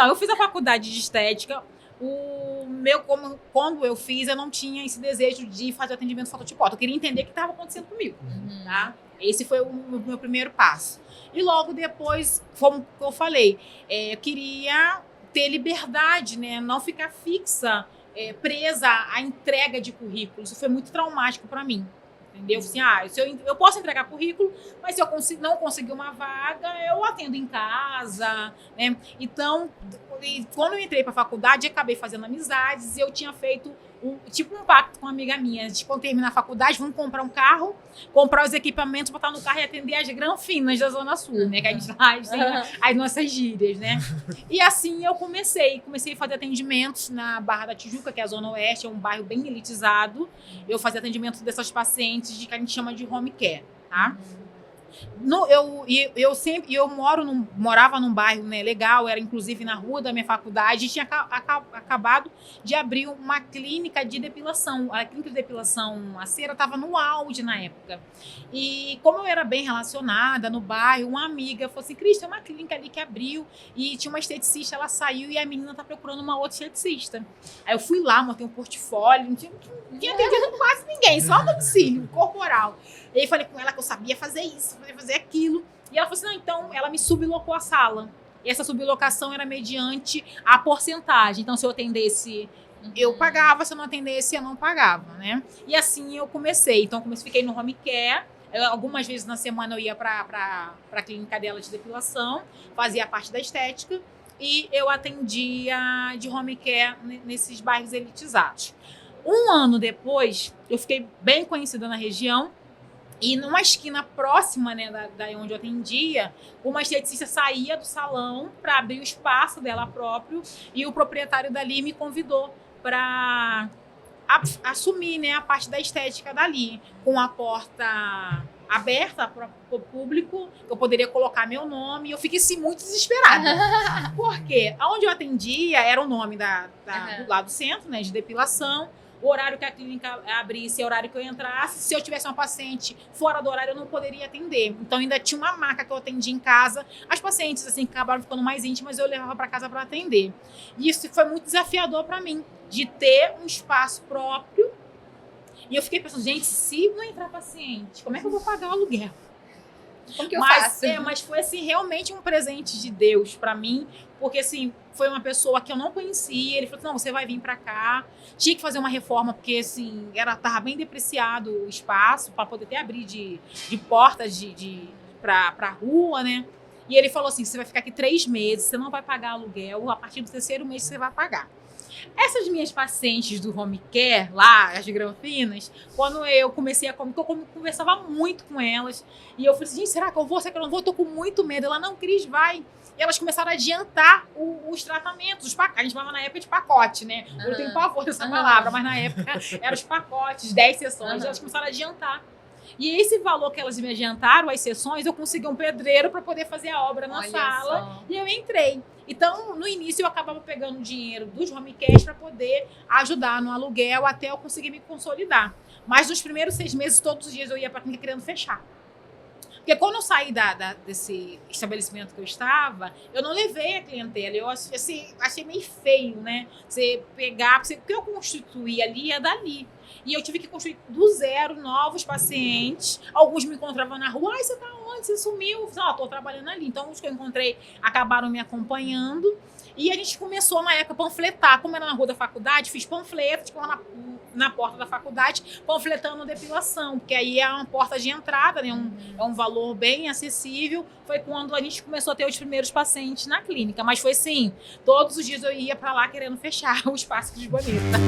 Então, eu fiz a faculdade de estética. Quando eu fiz, eu não tinha esse desejo de fazer atendimento fototipógrafo. Eu queria entender o que estava acontecendo comigo. Tá? Esse foi o meu primeiro passo. E logo depois, como eu falei, eu queria ter liberdade, né? Não ficar fixa, presa à entrega de currículo. Isso foi muito traumático para mim. Entendeu? Assim, eu posso entregar currículo, mas se eu não conseguir uma vaga, eu atendo em casa, né? Então, quando eu entrei para a faculdade, eu acabei fazendo amizades e eu tinha feito um pacto com uma amiga minha. Quando terminar a faculdade, vamos comprar um carro, comprar os equipamentos, botar no carro e atender as granfinas da Zona Sul, né? Que a gente faz, tem as nossas gírias, né? E assim eu comecei a fazer atendimentos na Barra da Tijuca, que é a Zona Oeste, é um bairro bem elitizado. Eu fazia atendimento dessas pacientes que a gente chama de home care, tá? Eu morava num bairro, né, legal, era inclusive na rua da minha faculdade, e tinha acabado de abrir uma clínica de depilação. A clínica de depilação, a cera, estava no auge na época. E como eu era bem relacionada no bairro, uma amiga falou assim: Cris, tem uma clínica ali que abriu e tinha uma esteticista, ela saiu e a menina tá procurando uma outra esteticista. Aí eu fui lá, montei um portfólio, não tinha atendido quase ninguém, só domicílio corporal. E aí falei com ela que eu sabia fazer isso, fazer aquilo. E ela falou assim: não, então ela me sublocou a sala. E essa sublocação era mediante a porcentagem. Então, se eu atendesse, eu pagava, se eu não atendesse, eu não pagava, né? E assim eu comecei. Então, fiquei no home care. Algumas vezes na semana eu ia para a clínica dela de depilação, fazia a parte da estética e eu atendia de home care nesses bairros elitizados. Um ano depois, eu fiquei bem conhecida na região. E numa esquina próxima, né, da onde eu atendia, uma esteticista saía do salão para abrir o espaço dela próprio e o proprietário dali me convidou para assumir, né, a parte da estética dali, com a porta aberta para o público, eu poderia colocar meu nome, e eu fiquei assim, muito desesperada. Por quê? Onde eu atendia era o nome do lado do centro, né, de depilação. O horário que a clínica abrisse, o horário que eu entrasse. Se eu tivesse uma paciente fora do horário, eu não poderia atender. Então, ainda tinha uma maca que eu atendia em casa. As pacientes, assim, que acabaram ficando mais íntimas, eu levava para casa para atender. E isso foi muito desafiador para mim, de ter um espaço próprio. E eu fiquei pensando, gente, se não entrar paciente, como é que eu vou pagar o aluguel? Como que eu faço? Mas foi, assim, realmente um presente de Deus para mim, porque, assim, foi uma pessoa que eu não conhecia. Ele falou: não, você vai vir para cá. Tinha que fazer uma reforma, porque, assim, tava bem depreciado o espaço, para poder até abrir de portas para rua, né? E ele falou assim: você vai ficar aqui 3 meses, você não vai pagar aluguel, a partir do 3º mês você vai pagar. Essas minhas pacientes do home care, lá, as granfinas, quando eu comecei a comer, eu conversava muito com elas. E eu falei assim: gente, será que eu vou? Será que eu não vou? Eu tô com muito medo. Ela: não, Cris, vai. E elas começaram a adiantar os tratamentos. A gente falava na época de pacote, né? Eu tenho pavor dessa palavra, mas na época eram os pacotes, 10 sessões. Elas começaram a adiantar. E esse valor que elas me adiantaram, as sessões, eu consegui um pedreiro para poder fazer a obra na sala. E eu entrei. Então, no início, eu acabava pegando dinheiro dos home cares para poder ajudar no aluguel até eu conseguir me consolidar. Mas nos primeiros 6 meses, todos os dias eu ia para a clínica querendo fechar. Porque quando eu saí desse estabelecimento que eu estava, eu não levei a clientela. Eu achei meio feio, né? Você pegar, porque o que eu constituí ali é dali. E eu tive que construir do zero novos pacientes. Alguns me encontravam na rua: ai, você tá onde? Você sumiu? Eu tô trabalhando ali. Então, os que eu encontrei acabaram me acompanhando. E a gente começou, na época, a panfletar. Como era na rua da faculdade, fiz panfletos, tipo, na porta da faculdade, panfletando depilação, porque aí é uma porta de entrada, né? É um valor bem acessível. Foi quando a gente começou a ter os primeiros pacientes na clínica. Mas foi assim, todos os dias eu ia para lá querendo fechar o espaço de Bonita.